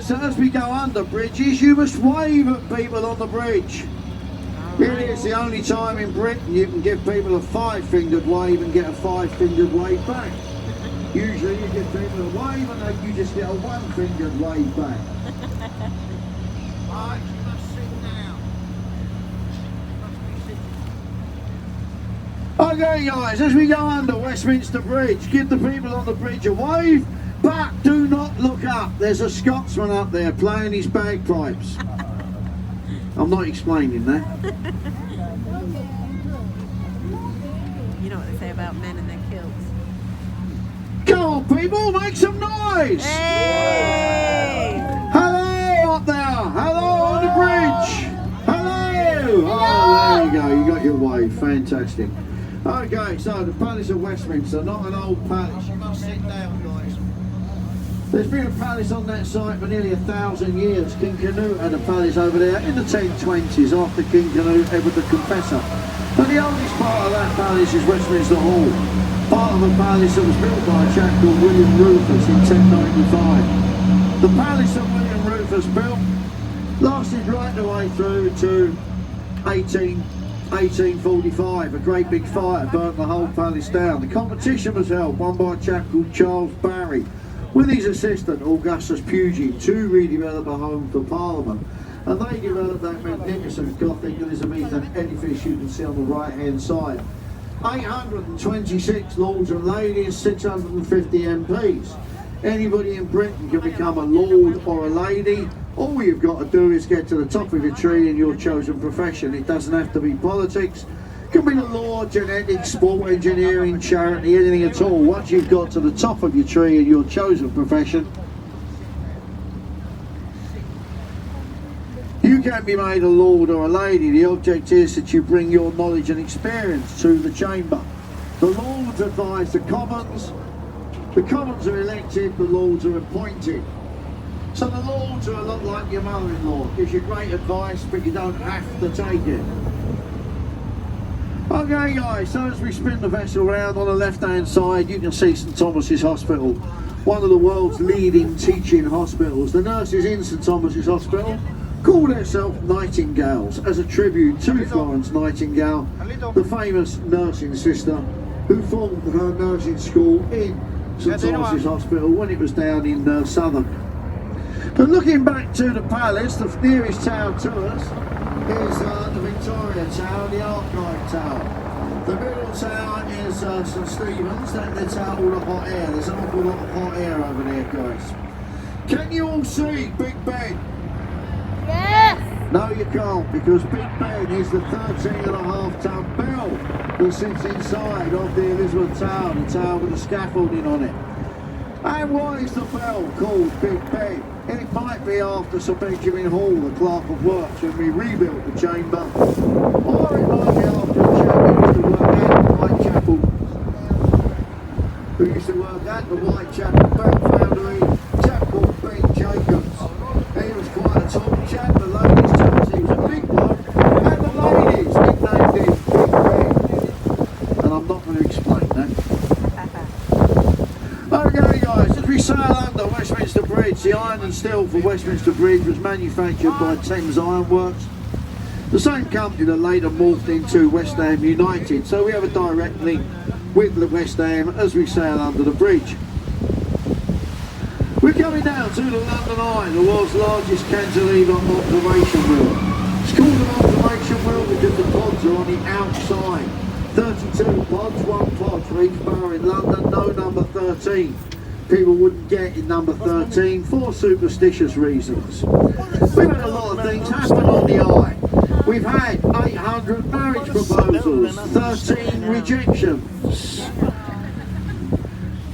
So as we go under bridges, you must wave at people on the bridge. It is the only time in Britain you can give people a five-fingered wave and get a five-fingered wave back. Usually you give people a wave and then you just get a one-fingered wave back. Alright, you must sit down. Okay guys, as we go under Westminster Bridge, give the people on the bridge a wave, but do not look up. There's a Scotsman up there playing his bagpipes. I'm not explaining that. You know what they say about men and their kilts. Come on people, make some noise! Hey! Hello up there! Hello on the bridge! Hello! Oh, there you go, you got your wave, fantastic. Okay, so the Palace of Westminster, not an old palace. You must sit down, guys. There's been a palace on that site for nearly 1,000 years. King Canute had a palace over there in the 1020s after King Canute, Edward the Confessor. But the oldest part of that palace is Westminster Hall. Part of a palace that was built by a chap called William Rufus in 1095. The palace that William Rufus built lasted right the way through to 1845. A great big fire burnt the whole palace down. The competition was held, won by a chap called Charles Barry, with his assistant Augustus Pugin, to redevelop a home for Parliament. And they developed that magnificent Gothic Elizabethan edifice you can see on the right hand side. 826 lords and ladies, 650 MPs. Anybody in Britain can become a lord or a lady. All you've got to do is get to the top of your tree in your chosen profession. It doesn't have to be politics. It can be the law, genetics, sport, engineering, charity, anything at all. Once you've got to the top of your tree in your chosen profession, you can be made a lord or a lady. The object is that you bring your knowledge and experience to the chamber. The lords advise the commons. The commons are elected, the lords are appointed. So the lords are a lot like your mother-in-law. Gives you great advice, but you don't have to take it. Okay guys, so as we spin the vessel round, on the left hand side you can see St Thomas's Hospital, one of the world's leading teaching hospitals. The nurses in St Thomas's Hospital call themselves Nightingales as a tribute to Florence Nightingale, the famous nursing sister who formed her nursing school in St Thomas's Hospital when it was down in Southwark. But looking back to the palace, the nearest tower to us is the Victoria Tower, the Archive Tower. The middle tower is St Stephen's, that lets out all the hot air. There's an awful lot of hot air over there, guys. Can you all see Big Ben? Yes! No, you can't, because Big Ben is the 13.5-ton bell that sits inside of the Elizabeth Tower, the tower with the scaffolding on it. And why is the bell called Big Ben? And it might be after Sir Benjamin Hall, the Clerk of Works, when we rebuilt the chamber, or it might be after a chap who used to work at the Whitechapel bell foundry, a chap called Ben Jacobs. He was quite a tall chap, the ladies told us he was a big bloke, and the ladies nicknamed him Big Ben. And I'm not going to explain that. Okay guys, as we sail under Westminster Bridge, the iron and steel for Westminster Bridge was manufactured by Thames Iron Works, the same company that later morphed into West Ham United, so we have a direct link with the West Ham as we sail under the bridge. We're coming down to the London Eye, the world's largest cantilever observation wheel. It's called an observation wheel because the pods are on the outside. 32 pods, one pod for each borough in London, no number 13. People wouldn't get in number 13 for superstitious reasons. We've had a lot of things happen on the Eye. We've had 800 marriage proposals, 13 rejections.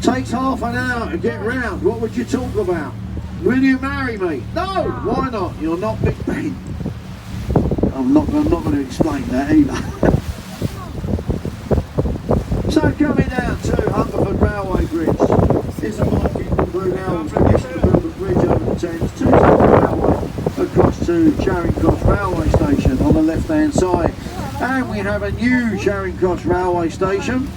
Takes half an hour to get round. What would you talk about? Will you marry me? No! Why not? You're not Big Ben. I'm not going to explain that either. So coming down to Hungerford Railway Bridge. It's a market in Brunel was commissioned to build a bridge over the Thames to Hungerford Railway across to Charing Cross Railway Station on the left hand side. And we have a new Charing Cross Railway Station.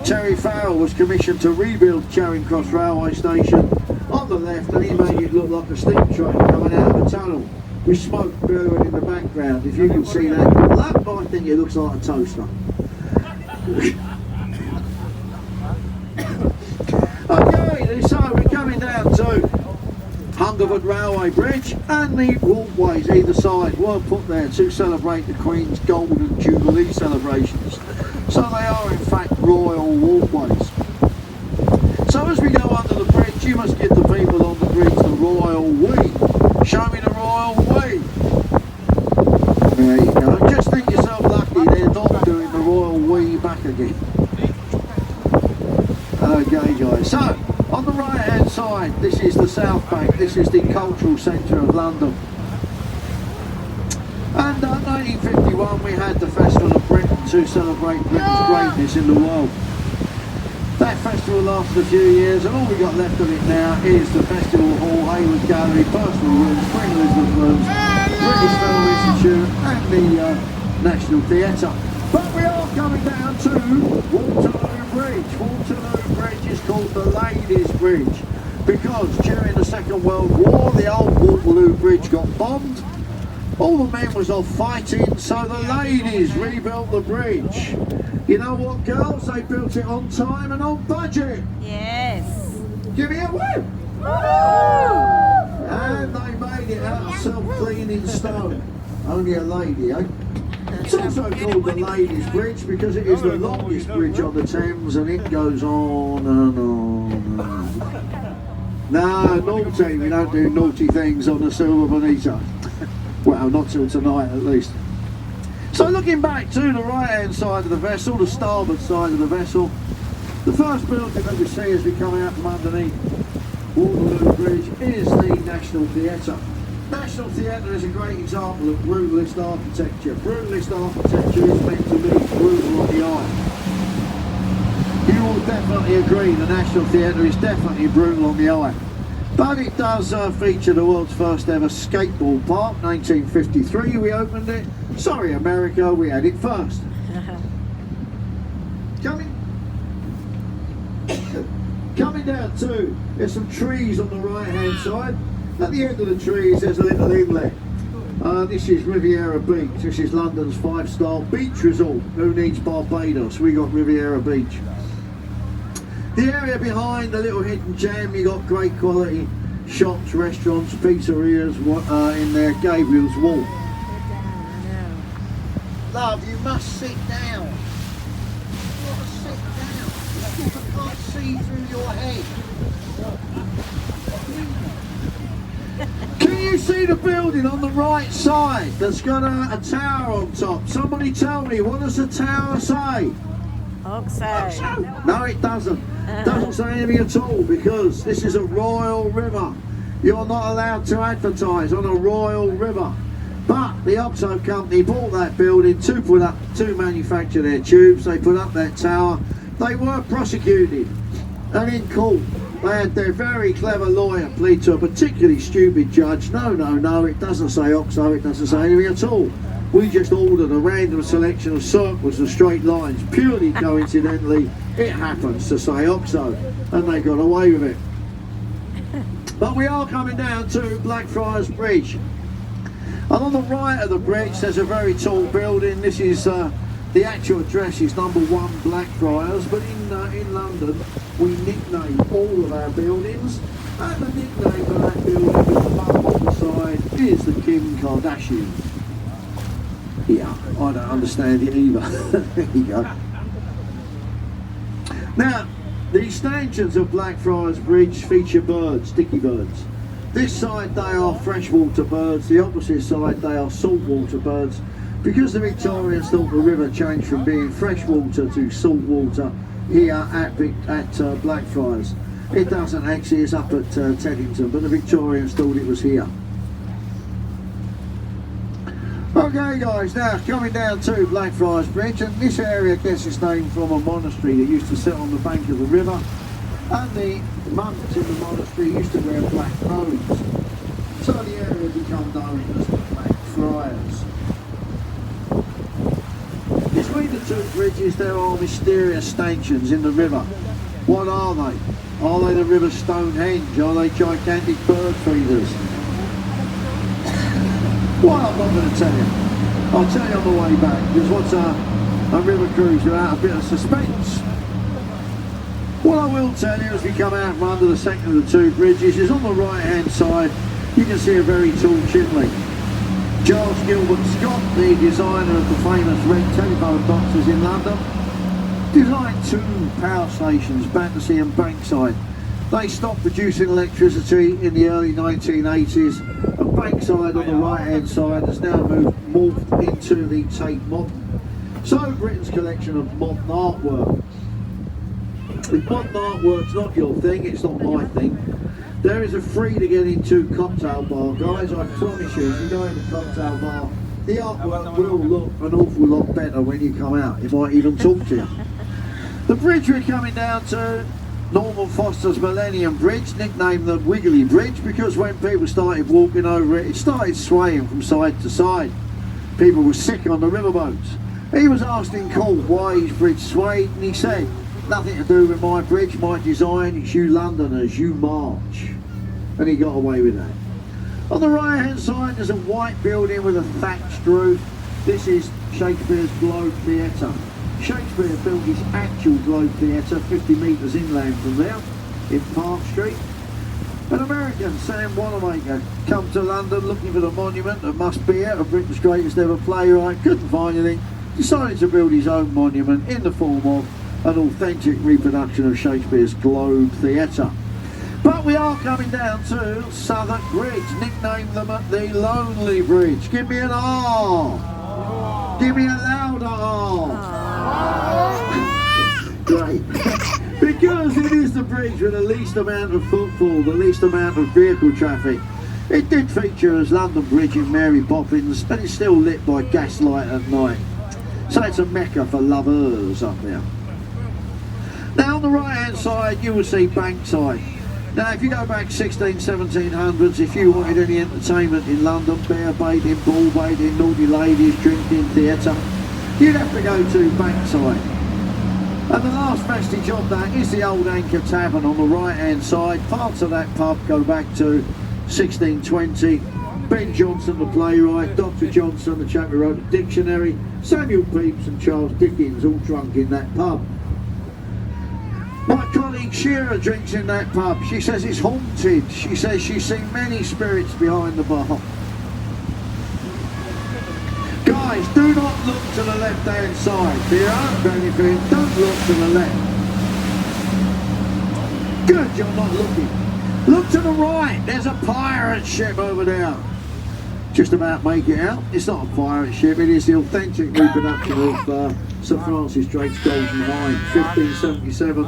Terry Farrell was commissioned to rebuild Charing Cross Railway Station on the left, and he made it look like a steam train coming out of a tunnel with smoke billowing in the background. If you can see that, I think it looks like a toaster. Okay, so we're coming down to Hungerford Railway Bridge, and the walkways either side were put there to celebrate the Queen's Golden Jubilee celebrations. So they are in fact royal walkways. So as we go under the bridge, you must give the people on the bridge the royal wee. Show me the royal wee. There you go. Just think yourself lucky they're not doing the royal wee back again. Okay guys, so on the right hand side, this is the South Bank, this is the cultural centre of London. And 1951 we had the Festival of Britain to celebrate Britain's greatness in the world. That festival lasted a few years, and all we got left of it now is the Festival Hall, Hayward Gallery, personal rooms, Queen Elizabeth rooms, British Film Institute and the National Theatre. But we are coming down to Waterloo Bridge. Waterloo Bridge is called the Ladies' Bridge because during the Second World War the old Waterloo Bridge got bombed. All the men was off fighting, so the ladies rebuilt the bridge. You know what, girls? They built it on time and on budget. Yes. Give me a woo! And they made it out of self-cleaning stone. Only a lady, eh? It's also called the Ladies' Bridge because it is the longest bridge on the Thames, and it goes on and on and on. No, naughty, we don't do naughty things on the Silver Bonita. Well, not till tonight at least. So looking back to the right hand side of the vessel, the starboard side of the vessel, the first building that we see as we come out from underneath Waterloo Bridge is the National Theatre. National Theatre is a great example of brutalist architecture. Brutalist architecture is meant to be brutal on the eye. You will definitely agree the National Theatre is definitely brutal on the eye. But it does feature the world's first ever skateboard park. 1953 we opened it. Sorry America, we had it first. Coming down too, there's some trees on the right hand side. At the end of the trees there's a little inlet. This is Riviera Beach. This is London's 5-star beach resort. Who needs Barbados? We got Riviera Beach. The area behind the little hidden gem, you got great quality shops, restaurants, pizzerias in there. Gabriel's Walk. Love, you must sit down. You must sit down. I can't see through your head. Can you see the building on the right side that's got a tower on top? Somebody tell me, what does the tower say? Oxo. No, it doesn't. Doesn't say anything at all because this is a royal river. You're not allowed to advertise on a royal river. But the Oxo company bought that building to manufacture their tubes. They put up that tower. They were prosecuted, and in court they had their very clever lawyer plead to a particularly stupid judge. No, it doesn't say Oxo. It doesn't say anything at all. We just ordered a random selection of circles and straight lines. Purely coincidentally, it happens to say Oxo, and they got away with it. But we are coming down to Blackfriars Bridge. And on the right of the bridge there's a very tall building. This is the actual address is number 1 Blackfriars, but in London we nickname all of our buildings, and the nickname for that building with the bum on the side is the Kim Kardashian. Yeah, I don't understand it either. There you go. Now, the stanchions of Blackfriars Bridge feature birds, dicky birds. This side they are freshwater birds, the opposite side they are saltwater birds. Because the Victorians thought the river changed from being freshwater to saltwater here at Blackfriars. It doesn't actually, it's up at Teddington, but the Victorians thought it was here. Okay guys, now coming down to Blackfriars Bridge, and this area gets its name from a monastery that used to sit on the bank of the river, and the monks in the monastery used to wear black robes, so the area became known as the Blackfriars. Between the two bridges there are mysterious stanchions in the river. What are they? Are they the River Stonehenge? Are they gigantic bird feeders? Well, I'm not going to tell you. I'll tell you on the way back, because what's a river cruise without a bit of suspense? What I will tell you as we come out from under the second of the two bridges is on the right hand side you can see a very tall chimney. Charles Gilbert Scott, the designer of the famous red telephone boxes in London, designed two power stations, Battersea and Bankside. They stopped producing electricity in the early 1980s, and Bankside on the right hand side has now morphed into the Tate Modern. So Britain's collection of modern artwork. If modern artwork's not your thing, it's not my thing. There is a free to get into cocktail bar, guys. I promise you, if you go in the cocktail bar, the artwork will look an awful lot better when you come out. It might even talk to you. The bridge we're coming down to, Norman Foster's Millennium Bridge, nicknamed the Wiggly Bridge because when people started walking over it, it started swaying from side to side. People were sick on the riverboats. He was asked in court why his bridge swayed, and he said, "Nothing to do with my bridge, my design, it's you Londoners, you march." And he got away with that. On the right hand side there's a white building with a thatched roof. This is Shakespeare's Globe Theatre. Shakespeare built his actual Globe Theatre 50 metres inland from there, in Park Street. An American, Sam Wanamaker, come to London looking for the monument that must be it, of Britain's greatest ever playwright, couldn't find anything, decided to build his own monument in the form of an authentic reproduction of Shakespeare's Globe Theatre. But we are coming down to Southwark Bridge, nicknamed the Lonely Bridge. Give me an R. Give me a louder R. Great. Because it is the bridge with the least amount of footfall, the least amount of vehicle traffic. It did feature as London Bridge in Mary Poppins, but it's still lit by gaslight at night. So it's a mecca for lovers up there. Now on the right hand side you will see Bankside. Now if you go back 1700s, if you wanted any entertainment in London, bear baiting, ball baiting, naughty ladies, drinking, theatre, you'd have to go to Bankside. And the last vestige of that is the Old Anchor Tavern on the right hand side. Parts of that pub go back to 1620. Ben Jonson the playwright, Dr. Johnson the chap who wrote the dictionary, Samuel Pepys and Charles Dickens all drunk in that pub. My colleague Shearer drinks in that pub. She says it's haunted. She says she's seen many spirits behind the bar. Guys, do not look to the left hand side. For your own benefit, don't look to the left. Good, you're not looking. Look to the right. There's a pirate ship over there. Just about make it out. It's not a pirate ship. It is the authentic reproduction of Sir Francis Drake's Golden Hind, 1577.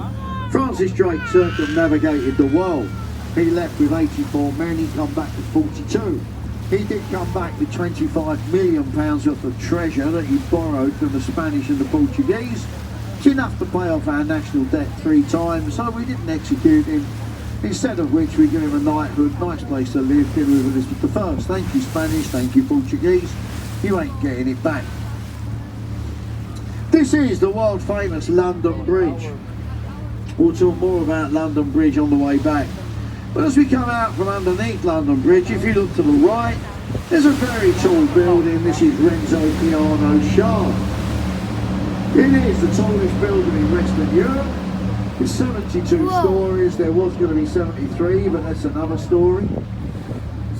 Francis Drake circumnavigated the world. He left with 84 men, he come back with 42. He did come back with £25 million worth of treasure that he borrowed from the Spanish and the Portuguese. It's enough to pay off our national debt 3 times, so we didn't execute him. Instead of which we give him a knighthood, nice place to live, King Elizabeth I. Thank you Spanish, thank you Portuguese, you ain't getting it back. This is the world famous London Bridge. We'll talk more about London Bridge on the way back. But as we come out from underneath London Bridge, if you look to the right, there's a very tall building. This is Renzo Piano's Shard. It is the tallest building in Western Europe. It's 72 stories. There was going to be 73, but that's another story.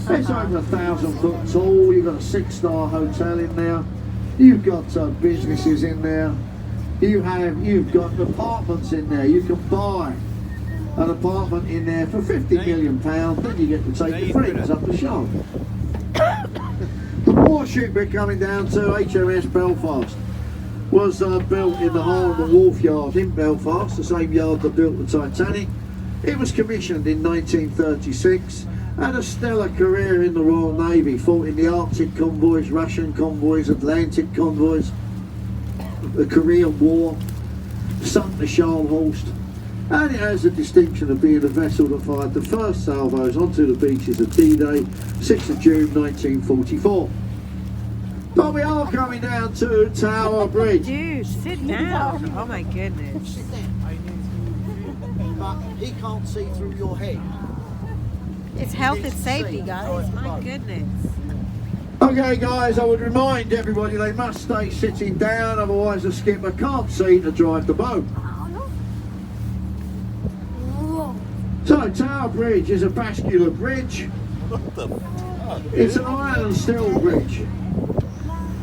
It's over 1,000 foot tall. You've got a 6-star hotel in there. You've got businesses in there. You've got apartments in there. You can buy an apartment in there for £50 million. Then you get to take your friends up the Shard. The warship we're coming down to, HMS Belfast, was built in the Harlem Wharf Yard in Belfast, the same yard that built the Titanic. It was commissioned in 1936, had a stellar career in the Royal Navy, fought in the Arctic convoys, Russian convoys, Atlantic convoys, the Korean War, sunk the Scharnhorst, and it has the distinction of being a vessel that fired the first salvos onto the beaches of D-Day, 6th of June 1944. But we are coming down to Tower Bridge. Dude, sit down. Oh my goodness. but he can't see through your head. It's health and safety, guys. My goodness. Okay guys, I would remind everybody they must stay sitting down, otherwise the skipper can't see to drive the boat. So Tower Bridge is a vascular bridge. What the fuck? It's an iron and steel bridge.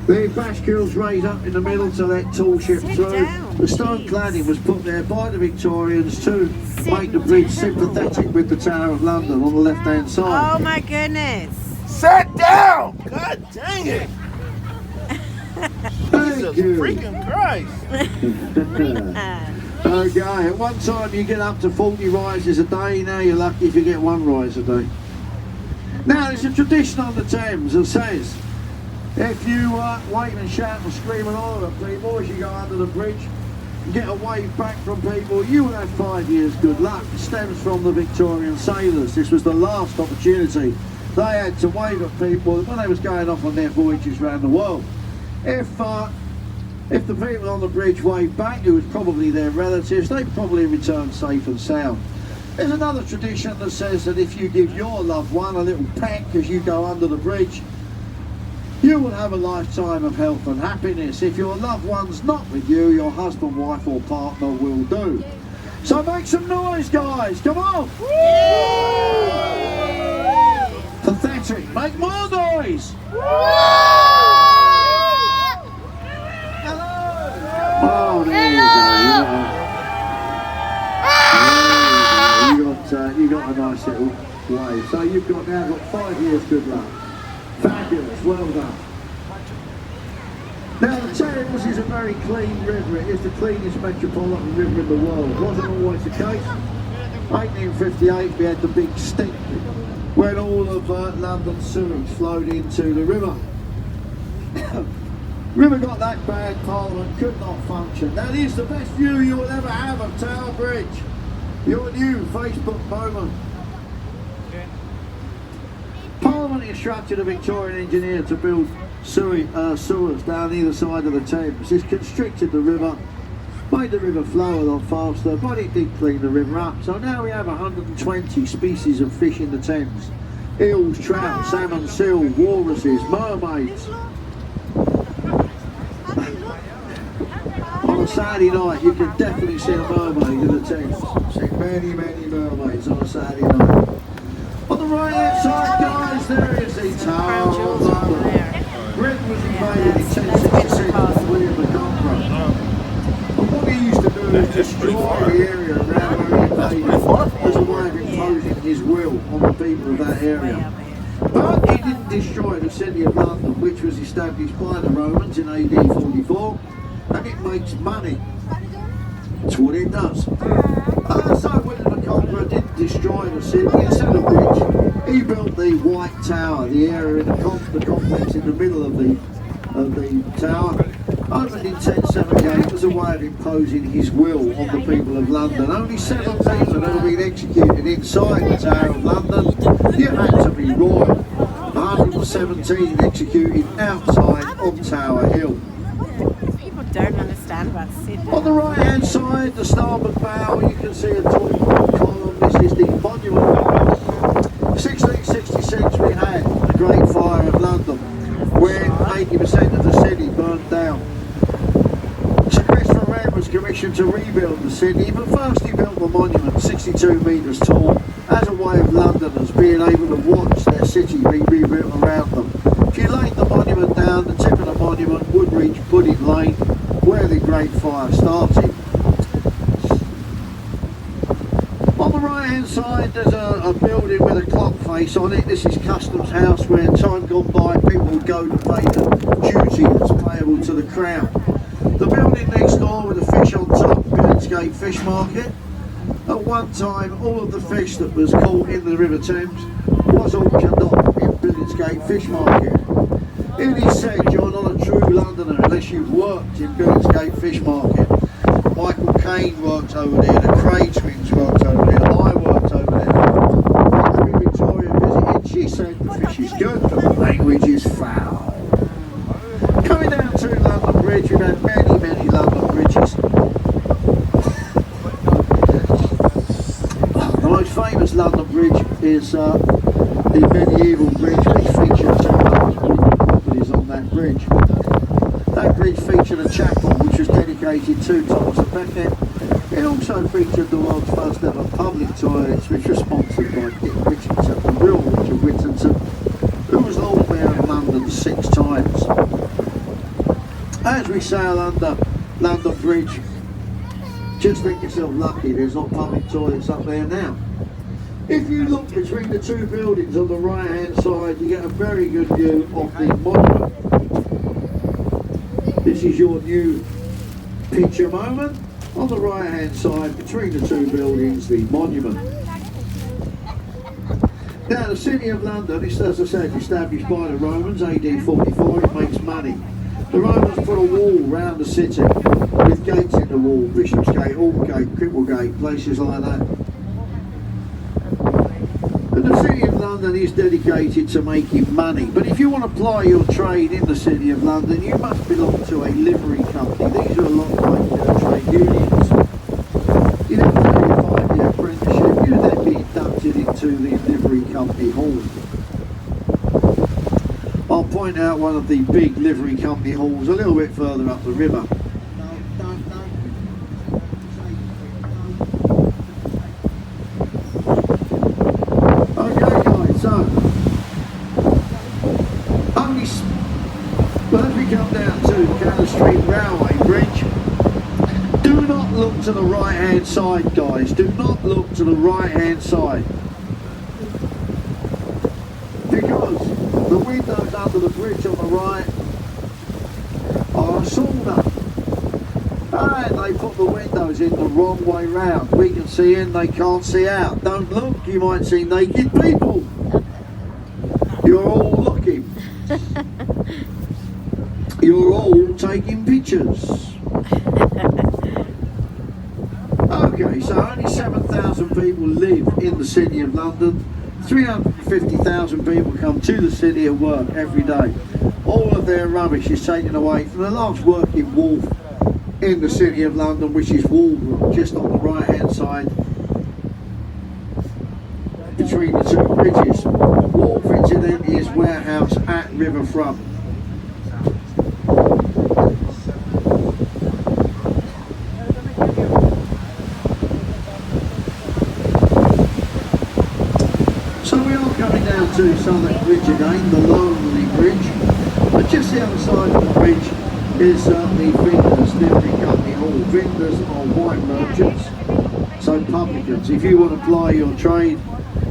The bascules raised up in the middle to let tall ships Sit through. down, The stone please. cladding was put there by the Victorians to make the bridge sympathetic with the Tower of London on the left hand Oh side. my goodness. Sit down! God dang it! Thank Jesus you. freaking Christ! Okay, at one time you get up to 40 rises a day, now you're lucky if you get one rise a day. Now there's a tradition on the Thames that says if you wave and shout and scream and holler at people as you go under the bridge and get a wave back from people, you will have 5 years good luck. It stems from the Victorian sailors. This was the last opportunity they had to wave at people when they was going off on their voyages around the world. If the people on the bridge waved back, it was probably their relatives, they probably returned safe and sound. There's another tradition that says that if you give your loved one a little peck as you go under the bridge, you will have a lifetime of health and happiness. If your loved one's not with you, your husband, wife or partner will do. So make some noise, guys, come on! Pathetic, make more noise! Oh, there you go. You got a nice little wave. So you've now got 5 years good luck. Fabulous, well done. Now the Thames is a very clean river. It is the cleanest metropolitan river in the world. Wasn't always the case. 1858 we had the big stink when all of London's sewage flowed into the river. River got that bad, Parliament could not function. That is the best view you will ever have of Tower Bridge. Your new Facebook moment. Parliament instructed a Victorian engineer to build sewers down either side of the Thames. This constricted the river, made the river flow a lot faster, but it did clean the river up. So now we have 120 species of fish in the Thames. Eels, trout, salmon, seal, walruses, mermaids. On a Saturday night, you can definitely see a mermaid in the Thames. See many, many mermaids on a Saturday night. On the right hand side, guys, there is the Tower of London. Britain was invaded in 1066 by William the Conqueror. And what he used to do is destroy the area around where he invaded as a way of imposing his will on the people of that area. But he didn't destroy the city of London, which was established by the Romans in AD 44. And it makes money. That's what it does. So William the Conqueror didn't destroy the city, instead of which he built the White Tower, the area in the complex in the middle of the tower. Opened in 1078 as a way of imposing his will on the people of London. Only 7 people had ever been executed inside the Tower of London. You had to be royal. 117 executed outside on Tower Hill. People don't understand about Sydney. On the right hand side, the starboard bow, you can see a tall column. This is the monument. 1666 we had the Great Fire of London, when 80% of the city burned down. Sir Christopher Wren was commissioned to rebuild the city, but first he built the monument, 62 metres tall, as a way of Londoners being able to watch their city be rebuilt around them. If you laid the monument down, the tip of the monument would reach Pudding Lane, where the Great Fire started. On the right hand side there's a building with a clock face on it. This is Customs House, where time gone by people would go to pay the duty that's payable to the Crown. The building next door with the fish on top, Billingsgate Fish Market. At one time all of the fish that was caught in the River Thames was auctioned off in Billingsgate Fish Market. It is said you're not a true Londoner unless you've worked in Billingsgate Fish Market. Michael Caine worked over there, the Craig twins worked over there, I worked over there. When Queen Victoria visited, she said the fish is good, but the language is foul. Coming down to London Bridge, we've had many, many London bridges. this London Bridge is the medieval bridge which featured properties on that bridge. That bridge featured a chapel which was dedicated to Thomas à Becket. It also featured the world's first ever public toilets, which were sponsored by Dick Richardson, the real Richard Whittington, who was Lord Mayor of London 6 times. As we sail under London Bridge, just think yourself lucky there's not public toilets up there now. If you look between the two buildings on the right hand side, you get a very good view of the monument. This is your new picture moment. On the right hand side, between the two buildings, the monument. Now the City of London is, as I said, established by the Romans, AD 44, it makes money. The Romans put a wall round the city with gates in the wall, Bishopsgate, Aldgate, Cripplegate, places like that. And the City of London is dedicated to making money, but if you want to ply your trade in the City of London, you must belong to a livery company. These are a lot like trade unions. You then do your 5-year apprenticeship, you then be inducted into the livery company hall. I'll point out one of the big livery company halls a little bit further up the river. Well, as we come down to Cannon Street Railway Bridge, do not look to the right hand side, guys, do not look to the right hand side, because the windows under the bridge on the right are a sauna, and they put the windows in the wrong way round. We can see in, they can't see out. Don't look, you might see naked people. You're all looking. You're all taking pictures. Okay, so only 7,000 people live in the City of London. 350,000 people come to the city at work every day. All of their rubbish is taken away from the last working wharf in the City of London, which is Walbrook, just on the right hand side between the two bridges. Wharf, incidentally, is warehouse at riverfront. So we are coming down to Southwark Bridge again, the lonely bridge. But just the other side of the bridge is the Vintners Livery Company Hall. Vintners are wine merchants, so publicans. If you want to ply your trade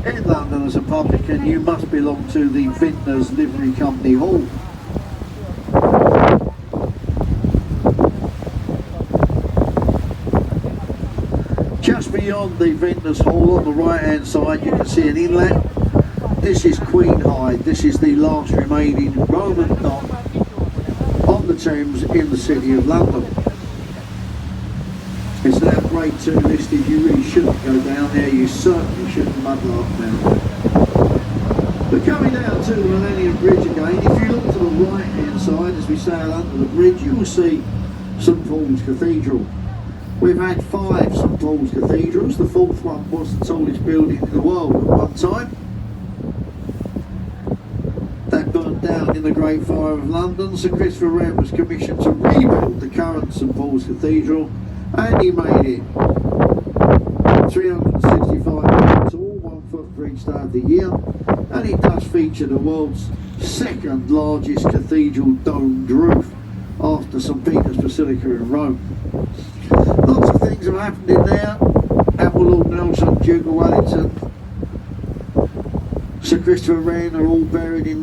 in London as a publican, you must belong to the Vintners Livery Company Hall. Just beyond the Vintners Hall on the right hand side, you can see an inlet. This is Queenhithe. This is the last remaining Roman dock on the Thames in the City of London. It's now grade 2 listed. You really shouldn't go down there. You certainly shouldn't muddle up now. But coming down to the Millennium Bridge again, if you look to the right hand side as we sail under the bridge, you will see St Paul's Cathedral. We've had 5 St Paul's Cathedrals. The 4th one was the tallest building in the world at one time. That burnt down in the Great Fire of London. Sir Christopher Wren was commissioned to rebuild the current St Paul's Cathedral, and he made it 365 metres tall, 1 foot for each day of the year, and it does feature the world's 2nd largest cathedral domed roof after St Peter's Basilica in Rome. Lots of things have happened in there. Admiral Lord Nelson, Duke of Wellington, Sir Christopher Wren are all buried in there.